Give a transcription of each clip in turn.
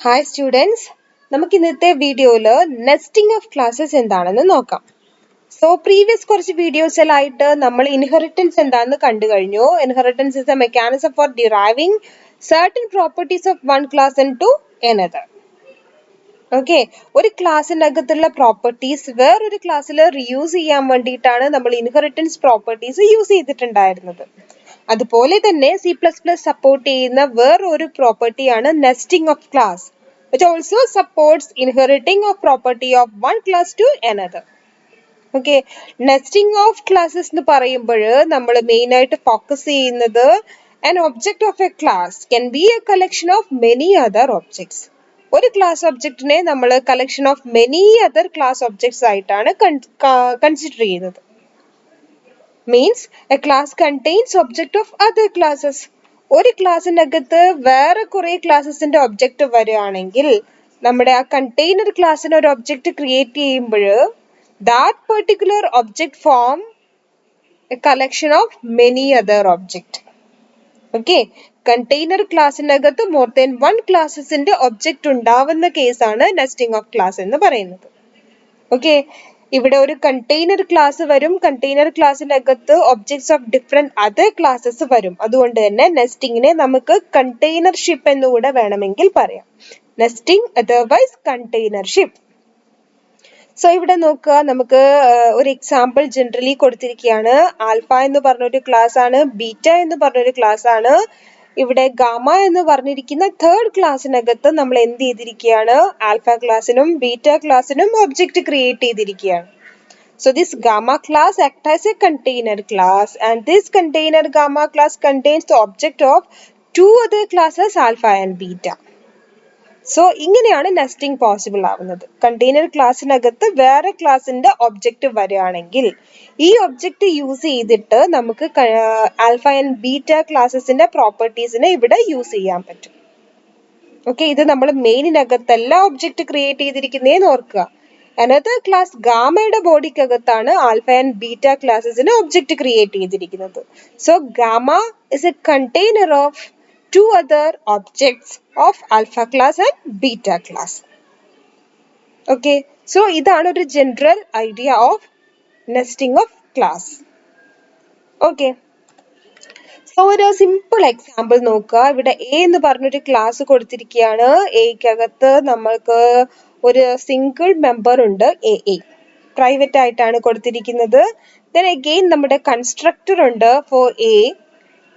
Hi students, നമുക്ക് ഇന്നത്തെ വീഡിയോയിൽ നെസ്റ്റിംഗ് ഓഫ് ക്ലാസ്സസ് എന്താണെന്ന് നോക്കാം. സോ പ്രീവിയസ് കുറച്ച് വീഡിയോസിലായിട്ട് നമ്മൾ ഇൻഹെറിറ്റൻസ് എന്താണെന്ന് കണ്ടു കഴിഞ്ഞു. Inheritance is a mechanism for deriving certain properties of one class into another. Okay, ഒരു ക്ലാസ്സിനകത്തുള്ള പ്രോപ്പർട്ടീസ് വേറൊരു ക്ലാസ്സിൽ റീയൂസ് ചെയ്യാൻ വേണ്ടിയിട്ടാണ് നമ്മൾ ഇൻഹെറിറ്റൻസ് പ്രോപ്പർട്ടീസ് യൂസ് ചെയ്തിട്ടുണ്ടായിരുന്നത്. അതുപോലെ തന്നെ C++ സപ്പോർട്ട് ചെയ്യുന്ന വേറൊരു പ്രോപ്പർട്ടിയാണ് nesting of class, which also supports inheriting of property of one class to another. Okay, nesting of classes എന്ന് പറയുമ്പോൾ നമ്മൾ മെയിൻ ആയിട്ട് ഫോക്കസ് ചെയ്യുന്നത് an object of a class can be a collection of many other objects. ഒരു class ഒബ്ജക്റ്റിനെ നമ്മൾ collection of many other class objects ആയിട്ടാണ് consider ചെയ്യുന്നത്. Means A class contains object of other classes. ഒരു ക്ലാസ്സിനകത്ത് വേറെ കുറെ ക്ലാസ്സസിന്റെ ഒബ്ജക്റ്റ് വരികയാണെങ്കിൽ നമ്മുടെ ആ കണ്ടെയ്നർ ക്ലാസ്സിന് ഒരു ഒബ്ജക്റ്റ് ക്രിയേറ്റ് ചെയ്യുമ്പോൾ that particular object form a collection of many other object. Okay, container ക്ലാസ്സിനകത്ത് മോർ ദാൻ വൺ ക്ലാസ്സസിന്റെ ഒബ്ജക്റ്റ് ഉണ്ടാവുന്ന കേസാണ് നെസ്റ്റിംഗ് ഓഫ് ക്ലാസ് എന്ന് പറയുന്നത്. ഓക്കെ, ഇവിടെ ഒരു കണ്ടെയ്നർ ക്ലാസ് വരും, കണ്ടെയ്നർ ക്ലാസ്സിനകത്ത് objects of different other classes വരും. അതുകൊണ്ട് തന്നെ നെസ്റ്റിംഗിനെ നമുക്ക് കണ്ടെയ്നർഷിപ്പ് എന്നുകൂടെ വേണമെങ്കിൽ പറയാം. Nesting otherwise കണ്ടെയ്നർഷിപ്പ്. സോ ഇവിടെ നോക്കുക, നമുക്ക് ഒരു എക്സാമ്പിൾ ജനറലി കൊടുത്തിരിക്കുകയാണ്. ആൽഫ എന്ന് പറഞ്ഞൊരു ക്ലാസ് ആണ്, ബീറ്റ എന്ന് പറഞ്ഞൊരു ക്ലാസ് ആണ്. ഇവിടെ ഗാമ എന്ന് പറഞ്ഞിരിക്കുന്ന തേർഡ് ക്ലാസ്സിനകത്ത് നമ്മൾ എന്ത് ചെയ്തിരിക്കുകയാണ്, ആൽഫ ക്ലാസ്സിനും ബീറ്റ ക്ലാസ്സിനും ഒബ്ജക്റ്റ് ക്രിയേറ്റ് ചെയ്തിരിക്കുകയാണ്. So this gamma class acts as a container class, and this container gamma class contains the object of two other classes alpha and beta. So ഇങ്ങനെയാണ് nesting possible ആവുന്നത്. Container ക്ലാസ്സിനകത്ത് വേറെ ക്ലാസ്സിന്റെ object വരികയാണെങ്കിൽ ഈ object use ചെയ്തിട്ട് നമുക്ക് alpha and beta ക്ലാസ്സസിന്റെ പ്രോപ്പർട്ടീസിനെ ഇവിടെ use ചെയ്യാൻ പറ്റും. ഓക്കെ, ഇത് നമ്മൾ മെയിനിനകത്തല്ല ഒബ്ജക്റ്റ് ക്രിയേറ്റ് ചെയ്തിരിക്കുന്നതെന്ന് ഓർക്കുക. അനദർ ക്ലാസ് ഗാമയുടെ ബോഡിക്കകത്താണ് ആൽഫ ആൻഡ് ബീറ്റ ക്ലാസ്സസിന് ഒബ്ജക്റ്റ് ക്രിയേറ്റ് ചെയ്തിരിക്കുന്നത്. So gamma is a container of two other objects of alpha class and beta class. Okay, so ഇതാണ് ഒരു general idea of nesting of class. Okay, so ഒരു simple example നോക്കുക. ഇവിടെ A എന്ന് പറഞ്ഞൊരു class കൊടുത്തിരിക്കുകയാണ്. എക്കകത്ത് നമ്മൾക്ക് ഒരു സിംഗിൾ മെമ്പർ ഉണ്ട്, എ പ്രൈവറ്റ് ആയിട്ടാണ് കൊടുത്തിരിക്കുന്നത്. then again നമ്മുടെ കൺസ്ട്രക്ടർ ഉണ്ട് ഫോർ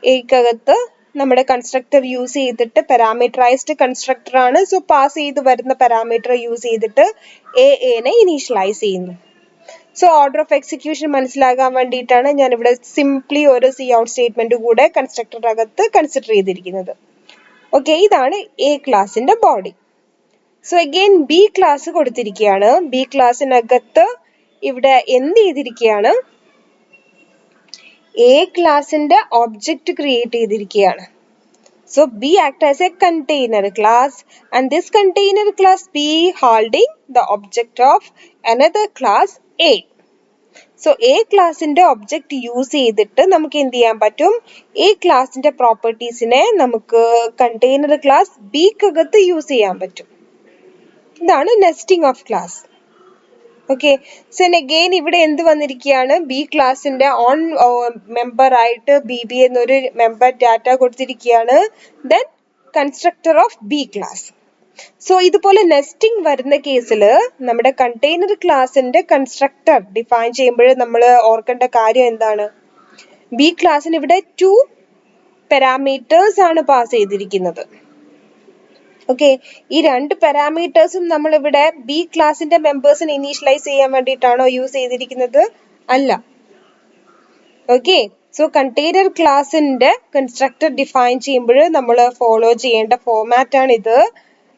എക്കകത്ത് നമ്മുടെ കൺസ്ട്രക്ടർ യൂസ് ചെയ്തിട്ട് പാരാമീറ്ററൈസ്ഡ് കൺസ്ട്രക്ടർ ആണ്. സോ പാസ് ചെയ്ത് വരുന്ന പാരാമീറ്റർ യൂസ് ചെയ്തിട്ട് എനെ ഇനീഷ്യലൈസ് ചെയ്യുന്നു. സോ ഓർഡർ ഓഫ് എക്സിക്യൂഷൻ മനസ്സിലാകാൻ വേണ്ടിയിട്ടാണ് ഞാൻ ഇവിടെ സിംപ്ലി ഒരു സി ഔട്ട് സ്റ്റേറ്റ്മെന്റ് കൂടെ കൺസ്ട്രക്ടറിനകത്ത് കൺസിഡർ ചെയ്തിരിക്കുന്നത്. ഓക്കെ, ഇതാണ് എ ക്ലാസിന്റെ body. So again B class കൊടുത്തിരിക്കുകയാണ്. ബി ക്ലാസ്സിനകത്ത് ഇവിടെ എന്ത് ചെയ്തിരിക്കുകയാണ്, എ ക്ലാസിന്റെ ഒബ്ജക്റ്റ് ക്രിയേറ്റ് ചെയ്തിരിക്കുകയാണ്. So B acts as a container class, and this container class B holding the object of another class A. So A ക്ലാസിന്റെ object use ചെയ്തിട്ട് നമുക്ക് എന്ത് ചെയ്യാൻ പറ്റും, A ക്ലാസിന്റെ പ്രോപ്പർട്ടീസിനെ നമുക്ക് കണ്ടെയ്നർ ക്ലാസ് ബിക്കകത്ത് യൂസ് ചെയ്യാൻ പറ്റും. ഇതാണ് nesting of class. Okay, so again ഇവിടെ എന്ത് വന്നിരിക്കുകയാണ്, ബി ക്ലാസിന്റെ ഓൺ മെമ്പർ ആയിട്ട് ബി എന്നൊരു മെമ്പർ ഡാറ്റ കൊടുത്തിരിക്കുകയാണ്. Then constructor of B class. So ഇതുപോലെ നെസ്റ്റിംഗ് വരുന്ന കേസിൽ നമ്മുടെ കണ്ടെയ്നർ ക്ലാസിന്റെ കൺസ്ട്രക്ടർ ഡിഫൈൻ ചെയ്യുമ്പോൾ നമ്മൾ ഓർക്കേണ്ട കാര്യം എന്താണ്, ബി ക്ലാസ്സിന് ഇവിടെ 2 പാരാമീറ്റേഴ്സ് ആണ് പാസ് ചെയ്തിരിക്കുന്നത്. ഓക്കെ, ഈ 2 പാരാമീറ്റേഴ്സും നമ്മൾ ഇവിടെ ബി ക്ലാസിന്റെ മെമ്പേഴ്സിനെ ഇനീഷ്യലൈസ് ചെയ്യാൻ വേണ്ടിയിട്ടാണോ യൂസ് ചെയ്തിരിക്കുന്നത്? അല്ല. ഓക്കെ, സോ കണ്ടെയ്നർ ക്ലാസിന്റെ കൺസ്ട്രക്ടർ ഡിഫൈൻ ചെയ്യുമ്പോൾ നമ്മൾ ഫോളോ ചെയ്യേണ്ട ഫോർമാറ്റ് ആണ് ഇത്.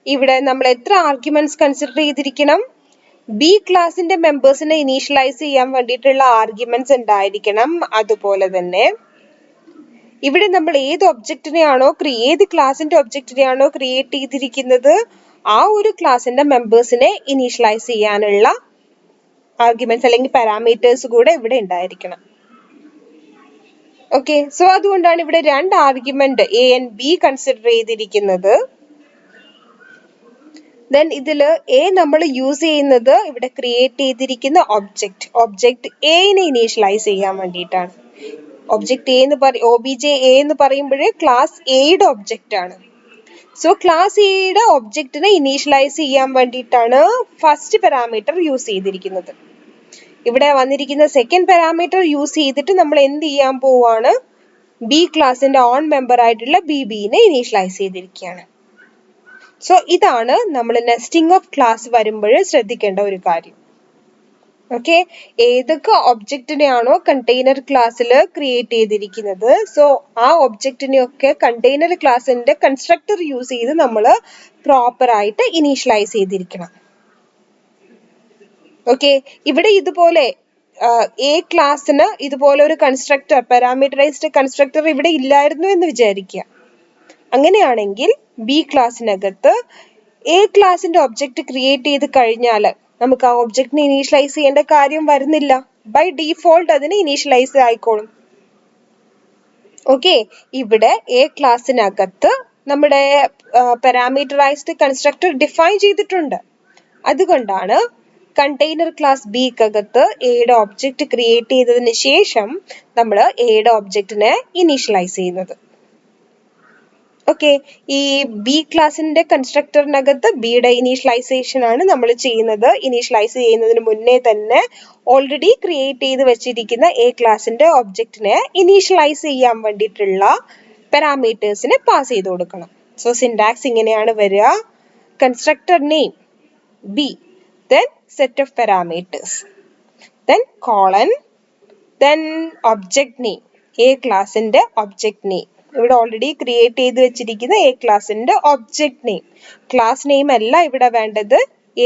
ഇവിടെ നമ്മൾ എത്ര ആർഗ്യുമെന്റ്സ് കൺസിഡർ ചെയ്തിരിക്കണം, ബി ക്ലാസിന്റെ മെമ്പേഴ്സിനെ ഇനീഷ്യലൈസ് ചെയ്യാൻ വേണ്ടിയിട്ടുള്ള ആർഗ്യുമെന്റ്സ് ഉണ്ടായിരിക്കണം. അതുപോലെ തന്നെ ഇവിടെ നമ്മൾ ഏത് ഒബ്ജക്റ്റിനെയാണോ ഏത് ക്ലാസിന്റെ ഒബ്ജക്റ്റിനെയാണോ ക്രിയേറ്റ് ചെയ്തിരിക്കുന്നത് ആ ഒരു ക്ലാസിന്റെ മെമ്പേഴ്സിനെ ഇനീഷ്യലൈസ് ചെയ്യാനുള്ള ആർഗ്യുമെന്റ്സ് അല്ലെങ്കിൽ പാരാമീറ്റേഴ്സ് കൂടെ ഇവിടെ ഉണ്ടായിരിക്കണം. ഓക്കെ, സോ അതുകൊണ്ടാണ് ഇവിടെ 2 argument A and B consider ചെയ്തിരിക്കുന്നത്. Then ഇതില് A നമ്മൾ യൂസ് ചെയ്യുന്നത് ഇവിടെ ക്രിയേറ്റ് ചെയ്തിരിക്കുന്ന ഒബ്ജക്റ്റ് A നെ ഇനീഷ്യലൈസ് ചെയ്യാൻ വേണ്ടിയിട്ടാണ്. ഒബ്ജക്റ്റ് A എന്ന് obj A എന്ന് പറയുമ്പോൾ ക്ലാസ് എയുടെ ഒബ്ജക്റ്റ് ആണ്. സോ ക്ലാസ് എയുടെ ഒബ്ജക്റ്റിനെ ഇനീഷ്യലൈസ് ചെയ്യാൻ വേണ്ടിയിട്ടാണ് ഫസ്റ്റ് പാരാമീറ്റർ യൂസ് ചെയ്തിരിക്കുന്നത്. ഇവിടെ വന്നിരിക്കുന്ന സെക്കൻഡ് പാരാമീറ്റർ യൂസ് ചെയ്തിട്ട് നമ്മൾ എന്ത് ചെയ്യാൻ പോവാണ്? ബി ക്ലാസിന്റെ ഓൺ മെമ്പർ ആയിട്ടുള്ള ബിനെ ഇനീഷ്യലൈസ് ചെയ്തിരിക്കുകയാണ്. സോ ഇതാണ് നമ്മൾ നെസ്റ്റിംഗ് ഓഫ് ക്ലാസ് വരുമ്പോൾ ശ്രദ്ധിക്കേണ്ട ഒരു കാര്യം. ഓക്കെ, ഏതൊക്കെ ഒബ്ജക്റ്റിനെയാണോ കണ്ടെയ്നർ ക്ലാസ്സിൽ ക്രിയേറ്റ് ചെയ്തിരിക്കുന്നത്, സോ ആ ഒബ്ജക്റ്റിനെയൊക്കെ കണ്ടെയ്നർ ക്ലാസ്സിന്റെ കൺസ്ട്രക്ടർ യൂസ് ചെയ്ത് നമ്മൾ പ്രോപ്പർ ആയിട്ട് ഇനീഷ്യലൈസ് ചെയ്തിരിക്കണം. ഓക്കെ, ഇവിടെ ഇതുപോലെ എ ക്ലാസ്സിന് ഇതുപോലെ ഒരു കൺസ്ട്രക്ടർ, പാരാമീറ്ററൈസ്ഡ് കൺസ്ട്രക്ടർ ഇവിടെ ഇല്ലായിരുന്നു എന്ന് വിചാരിക്കുക. അങ്ങനെയാണെങ്കിൽ ബി ക്ലാസ്സിനകത്ത് എ ക്ലാസിന്റെ ഒബ്ജക്റ്റ് ക്രിയേറ്റ് ചെയ്ത് കഴിഞ്ഞാൽ നമുക്ക് ആ ഒബ്ജക്റ്റിനെ ഇനീഷ്യലൈസ് ചെയ്യേണ്ട കാര്യം വരുന്നില്ല. ബൈ ഡീഫോൾട്ട് അതിന് ഇനീഷ്യലൈസ് ആയിക്കോളും. ഓക്കെ, ഇവിടെ എ ക്ലാസ്സിനകത്ത് നമ്മുടെ പാരാമീറ്ററൈസ്ഡ് കൺസ്ട്രക്ടർ ഡിഫൈൻ ചെയ്തിട്ടുണ്ട്. അതുകൊണ്ടാണ് കണ്ടെയ്നർ ക്ലാസ് ബിക്കകത്ത് എയുടെ ഒബ്ജക്റ്റ് ക്രിയേറ്റ് ചെയ്തതിന് ശേഷം നമ്മൾ എയുടെ ഒബ്ജക്റ്റിനെ ഇനീഷ്യലൈസ് ചെയ്യുന്നത്. ഓക്കെ, ഈ ബി ക്ലാസിന്റെ കൺസ്ട്രക്ടറിനകത്ത് ബിയുടെ ഇനീഷ്യലൈസേഷൻ ആണ് നമ്മൾ ചെയ്യുന്നത്. ഇനീഷ്യലൈസ് ചെയ്യുന്നതിന് മുന്നേ തന്നെ ഓൾറെഡി ക്രിയേറ്റ് ചെയ്ത് വെച്ചിരിക്കുന്ന എ ക്ലാസിന്റെ ഒബ്ജക്റ്റിനെ ഇനീഷ്യലൈസ് ചെയ്യാൻ വേണ്ടിയിട്ടുള്ള പാരാമീറ്റേഴ്സിനെ പാസ് ചെയ്ത് കൊടുക്കണം. സോ സിൻടാക്സ് ഇങ്ങനെയാണ് വരിക: constructor name B, then set of parameters, then colon, then object name, A ക്ലാസിന്റെ object name. ഇവിടെ ഓൾറെഡി ക്രിയേറ്റ് ചെയ്ത് വെച്ചിരിക്കുന്ന എ ക്ലാസിന്റെ ഒബ്ജക്ട് നെയിം. ക്ലാസ് നെയിം അല്ല ഇവിടെ വേണ്ടത്,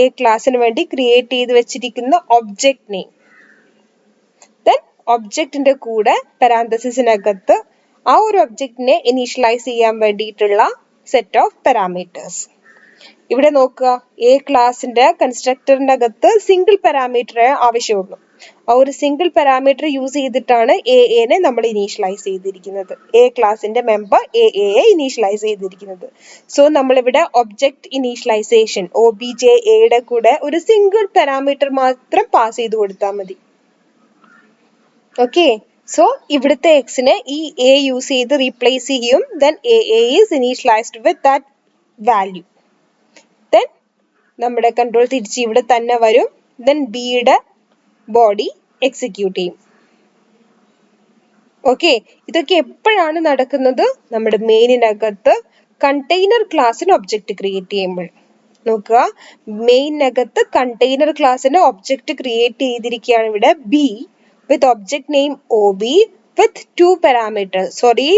എ ക്ലാസിന് വേണ്ടി ക്രിയേറ്റ് ചെയ്ത് വെച്ചിരിക്കുന്ന ഒബ്ജക്ട് നെയിം. ദെൻ ഒബ്ജക്റ്റിന്റെ കൂടെ പാരാന്തസിസിനകത്ത് ആ ഒരു ഒബ്ജക്റ്റിനെ ഇനീഷ്യലൈസ് ചെയ്യാൻ വേണ്ടിയിട്ടുള്ള സെറ്റ് ഓഫ് പാരാമീറ്റേഴ്സ്. ഇവിടെ നോക്കുക, എ ക്ലാസിന്റെ കൺസ്ട്രക്ടറിന്റെ അകത്ത് സിംഗിൾ പാരാമീറ്ററെ ആവശ്യമുള്ളൂ. ആ ഒരു സിംഗിൾ പാരാമീറ്റർ യൂസ് ചെയ്തിട്ടാണ് എനെ നമ്മൾ ഇനീഷ്യലൈസ് ചെയ്തിരിക്കുന്നത്. എ ക്ലാസിന്റെ മെമ്പർ എയെ ഇനീഷ്യലൈസ് ചെയ്തിരിക്കുന്നത്. സോ നമ്മളിവിടെ ഒബ്ജക്ട് ഇനീഷ്യലൈസേഷൻ obj എയുടെ കൂടെ ഒരു സിംഗിൾ പാരാമീറ്റർ മാത്രം പാസ് ചെയ്ത് കൊടുത്താൽ മതി. ഓക്കെ, സോ ഇവിടുത്തെ എക്സിനെ ഈ എ യൂസ് ചെയ്ത് റീപ്ലേസ് ചെയ്യും. Then A is initialised with that value. Then നമ്മുടെ കൺട്രോൾ തിരിച്ച് ഇവിടെ തന്നെ വരും. ദെൻ ബിയുടെ ബോഡി എക്സിക്യൂട്ട് ചെയ്യും. ഓക്കെ, ഇതൊക്കെ എപ്പോഴാണ് നടക്കുന്നത്? നമ്മുടെ മെയിനിനകത്ത് കണ്ടെയ്നർ ക്ലാസ്സിന് ഒബ്ജക്റ്റ് ക്രിയേറ്റ് ചെയ്യുമ്പോൾ. നോക്കുക, മെയിനകത്ത് കണ്ടെയ്നർ ക്ലാസ്സിന് ഒബ്ജക്റ്റ് ക്രിയേറ്റ് ചെയ്തിരിക്കുകയാണ് ഇവിടെ ബി വിത്ത് ഒബ്ജക്ട് നെയിം OB വിത്ത് 2 parameters, sorry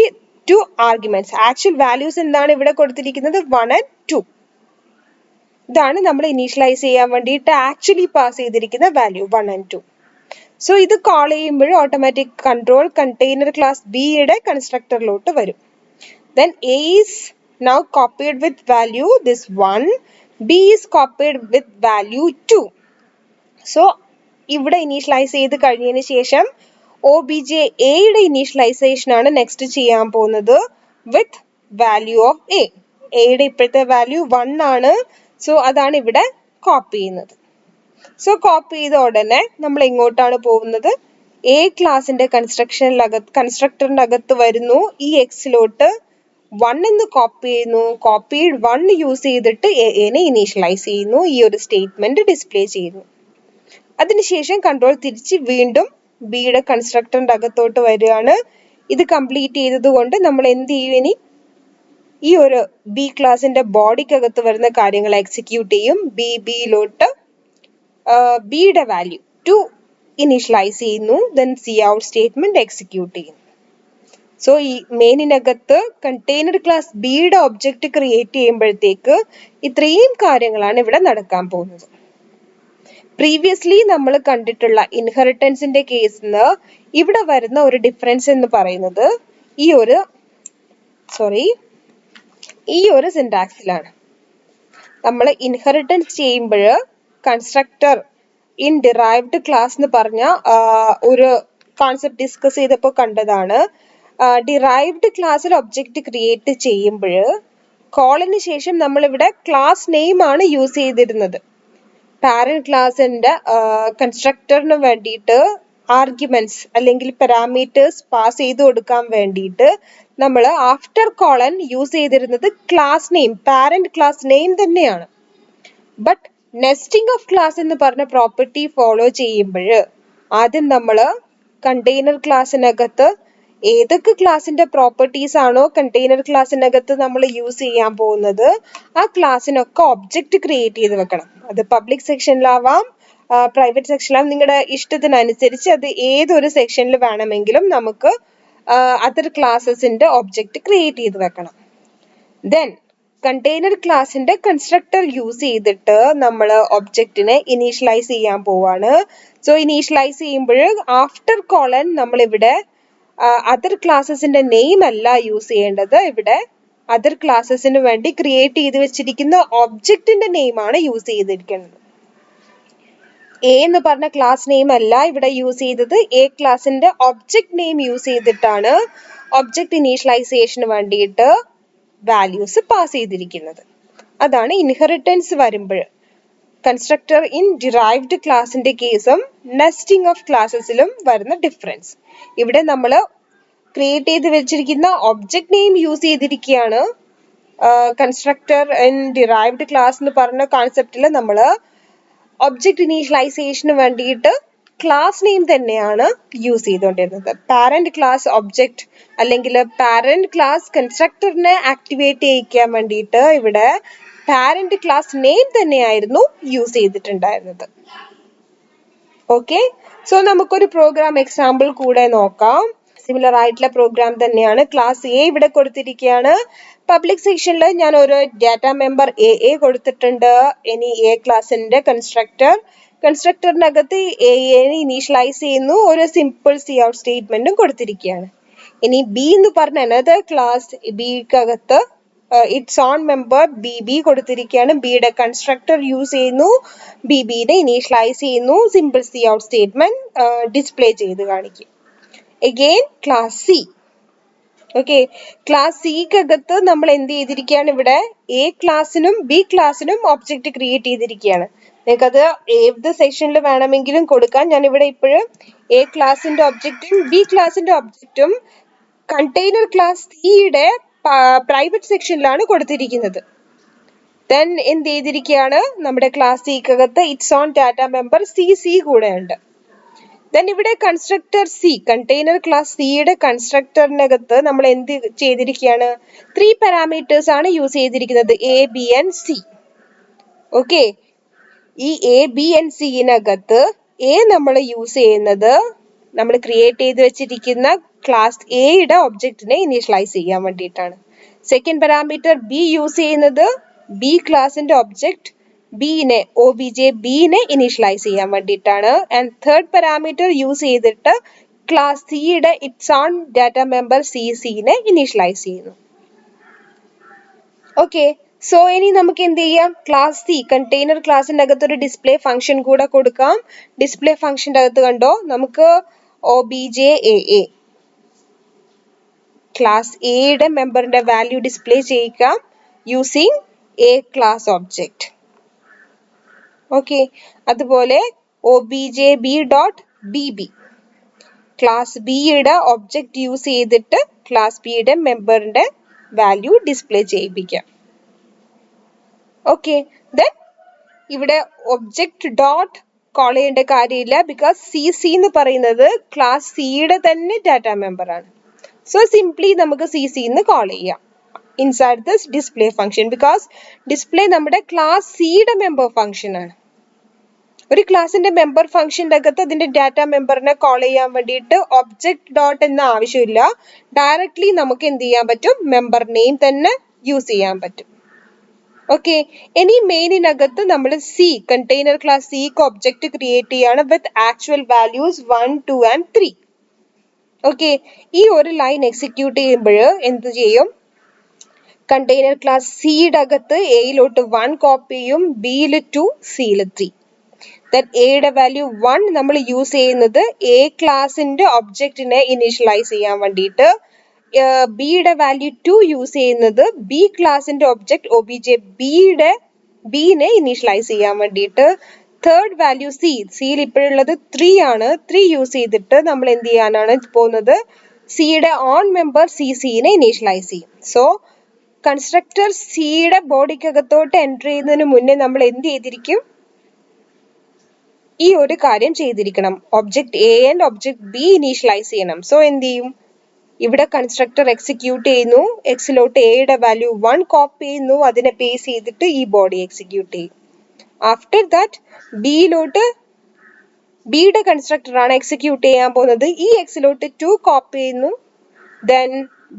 2 arguments. Actual values എന്താണ് ഇവിടെ കൊടുത്തിരിക്കുന്നത്? 1 and 2. ഇതാണ് നമ്മൾ ഇനീഷ്യലൈസ് ചെയ്യാൻ വേണ്ടിയിട്ട് ആക്ച്വലി പാസ് ചെയ്തിരിക്കുന്ന വാല്യൂ 1 and 2. സോ ഇത് കോൾ ചെയ്യുമ്പോൾ ഓട്ടോമാറ്റിക് കൺട്രോൾ കണ്ടെയ്നർ ക്ലാസ് ബിയുടെ കൺസ്ട്രക്ടറിലോട്ട് വരും. Then A is now copied with value this 1, B is copied with value 2. So ഇവിടെ ഇനീഷ്യലൈസ് ചെയ്ത് കഴിഞ്ഞതിന് ശേഷം obj എയുടെ ഇനീഷ്യലൈസേഷൻ ആണ് നെക്സ്റ്റ് ചെയ്യാൻ പോകുന്നത് വിത്ത് വാല്യൂ ഓഫ് എയുടെ ഇപ്പോഴത്തെ വാല്യൂ 1 ആണ്. സോ അതാണ് ഇവിടെ കോപ്പി ചെയ്യുന്നത്. സോ കോപ്പി ചെയ്ത ഉടനെ നമ്മൾ എങ്ങോട്ടാണ് പോകുന്നത്? എ ക്ലാസിന്റെ കൺസ്ട്രക്ടറിന്റെ അകത്ത് വരുന്നു. ഈ എക്സിലോട്ട് 1 എന്ന് കോപ്പി ചെയ്യുന്നു. കോപ്പീഡ് 1 യൂസ് ചെയ്തിട്ട് എനെ ഇനീഷ്യലൈസ് ചെയ്യുന്നു. ഈ ഒരു സ്റ്റേറ്റ്മെന്റ് ഡിസ്പ്ലേ ചെയ്യുന്നു. അതിനുശേഷം കൺട്രോൾ തിരിച്ച് വീണ്ടും ബിയുടെ കൺസ്ട്രക്ടറിന്റെ അകത്തോട്ട് വരികയാണ്. ഇത് കംപ്ലീറ്റ് ചെയ്തത് കൊണ്ട് നമ്മൾ എന്ത് ചെയ്യും? ഇനി ഈ ഒരു ബി ക്ലാസിന്റെ ബോഡിക്കകത്ത് വരുന്ന കാര്യങ്ങൾ എക്സിക്യൂട്ട് ചെയ്യും. ബിയിലോട്ട് ബിയുടെ വാല്യൂ 2 ഇനീഷ്യലൈസ് ചെയ്യുന്നു. ദെൻ cout സ്റ്റേറ്റ്മെന്റ് എക്സിക്യൂട്ട് ചെയ്യുന്നു. സോ ഈ മെയിനിനകത്ത് കണ്ടെയ്നർ ക്ലാസ് ബിയുടെ ഒബ്ജക്റ്റ് ക്രിയേറ്റ് ചെയ്യുമ്പോഴത്തേക്ക് ഇത്രയും കാര്യങ്ങളാണ് ഇവിടെ നടക്കാൻ പോകുന്നത്. പ്രീവിയസ്ലി നമ്മൾ കണ്ടിട്ടുള്ള ഇൻഹെറിറ്റൻസിന്റെ കേസിന് ഇവിടെ വരുന്ന ഒരു ഡിഫറൻസ് എന്ന് പറയുന്നത് ഈ ഒരു സിൻടാക്സിലാണ്. നമ്മൾ ഇൻഹെറിറ്റൻസ് ചെയ്യുമ്പോൾ കൺസ്ട്രക്ടർ ഇൻ ഡിറൈവ്ഡ് ക്ലാസ് എന്ന് പറഞ്ഞ ഒരു കോൺസെപ്റ്റ് ഡിസ്കസ് ചെയ്തപ്പോൾ കണ്ടതാണ്. ഡിറൈവ്ഡ് ക്ലാസ്സിൽ ഒബ്ജക്റ്റ് ക്രിയേറ്റ് ചെയ്യുമ്പോൾ കോളന് ശേഷം നമ്മൾ ഇവിടെ ക്ലാസ് നെയിം ആണ് യൂസ് ചെയ്തിരുന്നത്. പാരന്റ് ക്ലാസിന്റെ കൺസ്ട്രക്ടറിന് വേണ്ടിയിട്ട് ആർഗ്യുമെന്റ്സ് അല്ലെങ്കിൽ പാരാമീറ്റേഴ്സ് പാസ് ചെയ്ത് കൊടുക്കാൻ വേണ്ടിയിട്ട് നമ്മൾ ആഫ്റ്റർ കോളൻ യൂസ് ചെയ്തിരുന്നത് class name, parent class name തന്നെയാണ്. ബട്ട് നെസ്റ്റിംഗ് ഓഫ് ക്ലാസ് എന്ന് പറഞ്ഞ പ്രോപ്പർട്ടി ഫോളോ ചെയ്യുമ്പോൾ ആദ്യം നമ്മൾ കണ്ടെയ്നർ ക്ലാസ്സിനകത്ത് ഏതൊക്കെ ക്ലാസിന്റെ പ്രോപ്പർട്ടീസ് ആണോ കണ്ടെയ്നർ ക്ലാസ്സിനകത്ത് നമ്മൾ യൂസ് ചെയ്യാൻ പോകുന്നത് ആ ക്ലാസ്സിനൊക്കെ ഒബ്ജക്റ്റ് ക്രിയേറ്റ് ചെയ്ത് വെക്കണം. അത് പബ്ലിക് സെക്ഷനിലാവാം, പ്രൈവറ്റ് സെക്ഷനിലാവാം, നിങ്ങളുടെ ഇഷ്ടത്തിനനുസരിച്ച് അത് ഏതൊരു സെക്ഷനിൽ വേണമെങ്കിലും നമുക്ക് അതർ ക്ലാസ്സസിന്റെ ഒബ്ജക്റ്റ് ക്രിയേറ്റ് ചെയ്ത് വെക്കണം. ദെൻ കണ്ടെയ്നർ ക്ലാസിന്റെ കൺസ്ട്രക്ടർ യൂസ് ചെയ്തിട്ട് നമ്മൾ ഒബ്ജക്റ്റിനെ ഇനീഷ്യലൈസ് ചെയ്യാൻ പോവാണ്. സോ ഇനീഷ്യലൈസ് ചെയ്യുമ്പോൾ ആഫ്റ്റർ കോളൻ നമ്മൾ ഇവിടെ അതർ ക്ലാസ്സസിന്റെ നെയിം അല്ല യൂസ് ചെയ്യേണ്ടത്, ഇവിടെ അതർ ക്ലാസ്സസിന് വേണ്ടി ക്രിയേറ്റ് ചെയ്ത് വെച്ചിരിക്കുന്ന ഒബ്ജക്റ്റിന്റെ നെയിം ആണ് യൂസ് ചെയ്തിരിക്കുന്നത്. എ എന്ന് പറഞ്ഞ ക്ലാസ് നെയിം അല്ല ഇവിടെ യൂസ് ചെയ്തത്, എ ക്ലാസിന്റെ ഒബ്ജക്റ്റ് നെയിം യൂസ് ചെയ്തിട്ടാണ് ഒബ്ജക്റ്റ് ഇനീഷ്യലൈസേഷന് വേണ്ടിയിട്ട് വാല്യൂസ് പാസ് ചെയ്തിരിക്കുന്നത്. അതാണ് ഇൻഹെറിറ്റൻസ് വരുമ്പോൾ കൺസ്ട്രക്ടർ ഇൻ ഡിറൈവ്ഡ് ക്ലാസിന്റെ കേസും നെസ്റ്റിംഗ് ഓഫ് ക്ലാസ്സസിലും വരുന്ന ഡിഫറൻസ്. ഇവിടെ നമ്മൾ ക്രിയേറ്റ് ചെയ്ത് വെച്ചിരിക്കുന്ന ഒബ്ജക്റ്റ് നെയിം യൂസ് ചെയ്തിരിക്കുകയാണ്. കൺസ്ട്രക്ടർ ഇൻ ഡിറൈവ്ഡ് ക്ലാസ് എന്ന് പറഞ്ഞ കോൺസെപ്റ്റിൽ നമ്മൾ ഒബ്ജക്റ്റ് ഇനീഷ്യലൈസേഷന് വേണ്ടിയിട്ട് ക്ലാസ് നെയിം തന്നെയാണ് യൂസ് ചെയ്തുകൊണ്ടിരുന്നത്. പാരന്റ് ക്ലാസ് ഒബ്ജക്റ്റ് അല്ലെങ്കിൽ പാരന്റ് ക്ലാസ് കൺസ്ട്രക്ടറിനെ ആക്ടിവേറ്റ് ചെയ്യിക്കാൻ വേണ്ടിയിട്ട് ഇവിടെ പാരന്റ് ക്ലാസ് നെയിം തന്നെയായിരുന്നു യൂസ് ചെയ്തിട്ടുണ്ടായിരുന്നത്. ഓക്കെ, സോ നമുക്കൊരു പ്രോഗ്രാം എക്സാമ്പിൾ കൂടെ നോക്കാം. സിമിലർ ആയിട്ടുള്ള പ്രോഗ്രാം തന്നെയാണ്. ക്ലാസ് എ ഇവിടെ കൊടുത്തിരിക്കുകയാണ്. പബ്ലിക് സെക്ഷനിൽ ഞാൻ ഒരു ഡാറ്റ മെമ്പർ എ കൊടുത്തിട്ടുണ്ട്. ഇനി എ ക്ലാസിന്റെ കൺസ്ട്രക്ടറിനകത്ത് എ ഇനീഷ്യലൈസ് ചെയ്യുന്നു, ഒരു സിമ്പിൾ സി ഔട്ട് സ്റ്റേറ്റ്മെന്റും കൊടുത്തിരിക്കുകയാണ്. ഇനി ബി എന്ന് പറഞ്ഞ അനദർ ക്ലാസ് ബിക്കകത്ത് ഇറ്റ്സ് ഓൺ മെമ്പർ ബി കൊടുത്തിരിക്കുകയാണ്. ബിയുടെ കൺസ്ട്രക്ടർ യൂസ് ചെയ്യുന്നു, ബിനെ ഇനീഷ്യലൈസ് ചെയ്യുന്നു, simple C out statement display ചെയ്ത് കാണിക്കും. Again class C. Okay, class സിക്കകത്ത് നമ്മൾ എന്ത് ചെയ്തിരിക്കുകയാണ്, ഇവിടെ എ ക്ലാസ്സിനും ബി ക്ലാസ്സിനും ഒബ്ജക്റ്റ് ക്രിയേറ്റ് ചെയ്തിരിക്കുകയാണ്. നിങ്ങൾക്കത് ഏത് സെക്ഷനിൽ വേണമെങ്കിലും കൊടുക്കാം. ഞാൻ ഇവിടെ ഇപ്പോഴും എ ക്ലാസിന്റെ ഒബ്ജക്റ്റും ബി ക്ലാസിന്റെ ഒബ്ജക്റ്റും കണ്ടെയ്നർ ക്ലാസ് സിയുടെ പ്രൈവറ്റ് സെക്ഷനിലാണ് കൊടുത്തിരിക്കുന്നത്. ദെൻ എന്ത് ചെയ്തിരിക്കുകയാണ്, നമ്മുടെ ക്ലാസ് സിക്കകത്ത് its own data member C കൂടെ ഉണ്ട്. ദെൻ ഇവിടെ കൺസ്ട്രക്ടർ സി, കണ്ടെയ്നർ ക്ലാസ് സിയുടെ കൺസ്ട്രക്ടറിനകത്ത് നമ്മൾ എന്ത് ചെയ്തിരിക്കുകയാണ്, 3 പാരാമീറ്റേഴ്സ് ആണ് യൂസ് ചെയ്തിരിക്കുന്നത്, A B and C. Okay, ഈ എ ബി ആൻഡ് സിനകത്ത് എ നമ്മൾ യൂസ് ചെയ്യുന്നത് നമ്മൾ ക്രിയേറ്റ് ചെയ്ത് വെച്ചിരിക്കുന്ന ക്ലാസ് എയുടെ ഒബ്ജക്റ്റിനെ ഇനീഷ്യലൈസ് ചെയ്യാൻ വേണ്ടിയിട്ടാണ്. സെക്കൻഡ് പാരാമീറ്റർ ബി യൂസ് ചെയ്യുന്നത് ബി ക്ലാസിന്റെ ഒബ്ജക്റ്റ് ബിനെ ബിനെ ഇനീഷ്യലൈസ് ചെയ്യാൻ വേണ്ടിയിട്ടാണ്. ആൻഡ് തേർഡ് പാരാമീറ്റർ യൂസ് ചെയ്തിട്ട് ക്ലാസ് സിയുടെ ഇറ്റ്സ് ഓൺ ഡാറ്റ മെമ്പർ സിനെ ഇനീഷ്യലൈസ് ചെയ്യുന്നു. ഓക്കെ, സോ ഇനി നമുക്ക് എന്ത് ചെയ്യാം, ക്ലാസ് സി കണ്ടെയ്നർ ക്ലാസ്സിനകത്ത് ഒരു ഡിസ്പ്ലേ ഫംഗ്ഷൻ കൂടെ കൊടുക്കാം. ഡിസ്പ്ലേ ഫംഗ്ഷന്റെ അകത്ത് കണ്ടോ, നമുക്ക് OBJ ക്ലാസ് എയുടെ മെമ്പറിന്റെ വാല്യൂ ഡിസ്പ്ലേ ചെയ്യിക്കാം using A class object. Okay, അതുപോലെ OBJB.BB ക്ലാസ് ബിയുടെ ഒബ്ജക്റ്റ് യൂസ് ചെയ്തിട്ട് ക്ലാസ് ബിയുടെ മെമ്പറിന്റെ വാല്യൂ ഡിസ്പ്ലേ ചെയ്യിപ്പിക്കാം. ഓക്കെ, ദെൻ ഇവിടെ ഒബ്ജക്റ്റ് ഡോട്ട് കോൾ ചെയ്യേണ്ട കാര്യമില്ല, ബിക്കോസ് സി എന്ന് പറയുന്നത് ക്ലാസ് സിയുടെ തന്നെ ഡാറ്റ മെമ്പർ ആണ്. സോ സിംപ്ലി നമുക്ക് സി എന്ന് കോൾ ചെയ്യാം inside this display function, because display നമ്മുടെ ക്ലാസ് സിയുടെ മെമ്പർ ഫംഗ്ഷൻ ആണ്. ഒരു ക്ലാസിന്റെ മെമ്പർ ഫംഗ്ഷന്റെ അകത്ത് അതിന്റെ ഡാറ്റ മെമ്പറിനെ കോൾ ചെയ്യാൻ വേണ്ടിയിട്ട് ഒബ്ജക്റ്റ് ഡോട്ട് എന്ന ആവശ്യമില്ല, ഡയറക്ട്ലി നമുക്ക് എന്ത് ചെയ്യാൻ പറ്റും, മെമ്പർ നെയിം തന്നെ യൂസ് ചെയ്യാൻ പറ്റും. ഓക്കെ, ഇനി മെയിനിനകത്ത് നമ്മൾ സി കണ്ടെയ്നർ ക്ലാസ് സിക്ക് ഒബ്ജക്റ്റ് ക്രിയേറ്റ് ചെയ്യാണ് വിത്ത് ആക്ച്വൽ വാല്യൂസ് 1, 2 and 3. ഓക്കെ, ഈ ഒരു ലൈൻ എക്സിക്യൂട്ട് ചെയ്യുമ്പോൾ എന്ത് ചെയ്യും, കണ്ടെയ്നർ ക്ലാസ് സിയുടെ അകത്ത് എയിലോട്ട് 1 കോപ്പി ചെയ്യും, ബിയിൽ 2, സിയിൽ 3. ദെൻ എയുടെ വാല്യൂ 1 നമ്മൾ യൂസ് ചെയ്യുന്നത് എ ക്ലാസിന്റെ ഒബ്ജക്റ്റിനെ ഇനീഷ്യലൈസ് ചെയ്യാൻ വേണ്ടിയിട്ട്. ബിയുടെ വാല്യൂ 2 യൂസ് ചെയ്യുന്നത് ബി ക്ലാസിന്റെ ഒബ്ജക്ട് ഒബിജെ ബിനെ ഇനീഷ്യലൈസ് ചെയ്യാൻ വേണ്ടിയിട്ട്. തേർഡ് വാല്യൂ സിയിൽ ഇപ്പോഴുള്ളത് 3 ആണ്. 3 യൂസ് ചെയ്തിട്ട് നമ്മൾ എന്ത് ചെയ്യാനാണ് പോകുന്നത്? സിയുടെ ഓൺ മെമ്പർ സിനെ ഇനീഷ്യലൈസ് ചെയ്യും. സോ കൺസ്ട്രക്ടർ സിയുടെ ബോഡിക്കകത്തോട്ട് എൻറ്റർ ചെയ്യുന്നതിന് മുന്നേ നമ്മൾ എന്ത് ചെയ്തിരിക്കും? ഈ ഒരു കാര്യം ചെയ്തിരിക്കണം. Object A and object B initialise ചെയ്യണം. സോ എന്ത് ചെയ്യും? ഇവിടെ കൺസ്ട്രക്ടർ എക്സിക്യൂട്ട് ചെയ്യുന്നു. എക്സിലോട്ട് എയുടെ വാല്യൂ 1 കോപ്പി ചെയ്യുന്നു. അതിനെ ബേസ് ചെയ്തിട്ട് ഈ ബോഡി എക്സിക്യൂട്ട് ചെയ്യും. ആഫ്റ്റർ ദാറ്റ് ബിയുടെ കൺസ്ട്രക്ടർ ആണ് എക്സിക്യൂട്ട് ചെയ്യാൻ പോകുന്നത്. ഈ എക്സിലോട്ട് 2 കോപ്പി ചെയ്യുന്നു. Then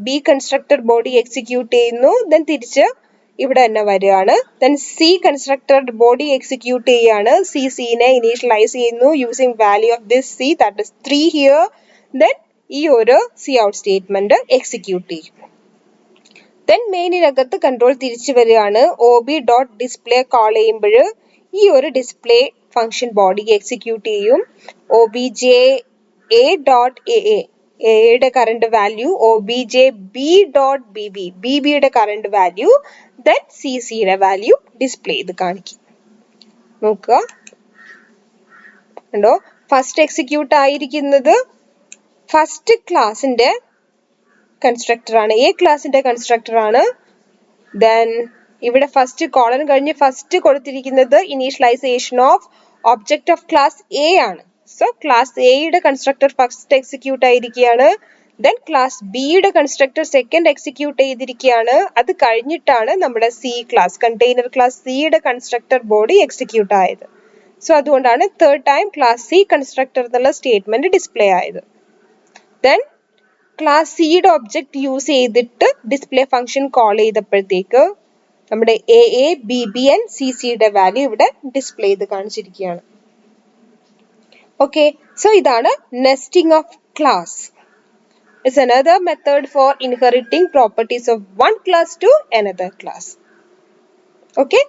B constructor body execute ചെയ്യുന്നു. ദെൻ തിരിച്ച് ഇവിടെ തന്നെ വരികയാണ്. Then C constructor body execute ചെയ്യാണ്. സിനെ ഇനീഷ്യലൈസ് ചെയ്യുന്നു using value of this C, that is 3 here. Then ഈ ഒരു സി ഔട്ട് സ്റ്റേറ്റ്മെന്റ് എക്സിക്യൂട്ട് ചെയ്യും. ദെൻ മെയിനിനകത്ത് കൺട്രോൾ തിരിച്ചു വരികയാണ്. ഒബി ഡോട്ട് ഡിസ്പ്ലേ കോൾ ചെയ്യുമ്പോൾ ഈ ഒരു ഡിസ്പ്ലേ ഫംഗ്ഷൻ ബോഡി എക്സിക്യൂട്ട് ചെയ്യും. ഒബിജെ എ ഡോട്ട് എയുടെ current value, OBJ B dot ബിയുടെ കറണ്ട് വാല്യൂ, ദെൻ സിയുടെ വാല്യൂ ഡിസ്പ്ലേ ചെയ്ത് കാണിക്കും. നോക്കുക, കണ്ടോ? ഫസ്റ്റ് എക്സിക്യൂട്ട് ആയിരിക്കുന്നത് ഫസ്റ്റ് ക്ലാസിന്റെ കൺസ്ട്രക്ടർ ആണ്, എ ക്ലാസിന്റെ കൺസ്ട്രക്ടർ ആണ്. ദെൻ ഇവിടെ ഫസ്റ്റ് കോളൻ കഴിഞ്ഞ് ഫസ്റ്റ് കൊടുത്തിരിക്കുന്നത് initialization of object of class A ആണ്. സോ ക്ലാസ് എയുടെ കൺസ്ട്രക്ടർ ഫസ്റ്റ് എക്സിക്യൂട്ട് ആയിരിക്കുകയാണ്. ദെൻ ക്ലാസ് ബിയുടെ കൺസ്ട്രക്ടർ സെക്കൻഡ് എക്സിക്യൂട്ട് ചെയ്തിരിക്കുകയാണ്. അത് കഴിഞ്ഞിട്ടാണ് നമ്മുടെ സി ക്ലാസ് കണ്ടെയ്നർ ക്ലാസ് സിയുടെ കൺസ്ട്രക്ടർ ബോഡി എക്സിക്യൂട്ട് ആയത്. സോ അതുകൊണ്ടാണ് third time class C constructor എന്നുള്ള സ്റ്റേറ്റ്മെന്റ് ഡിസ്പ്ലേ ആയത്. ദെൻ ക്ലാസ് സിയുടെ ഒബ്ജക്ട് യൂസ് ചെയ്തിട്ട് ഡിസ്പ്ലേ ഫംഗ്ഷൻ കോൾ ചെയ്തപ്പോഴത്തേക്ക് നമ്മുടെ എ ബി ആൻഡ് സിയുടെ വാല്യൂ ഇവിടെ ഡിസ്പ്ലേ ചെയ്ത് കാണിച്ചിരിക്കുകയാണ്. ഓക്കെ, സോ ഇതാണ് nesting of class. It's another method for inheriting properties of one class to another class. Okay.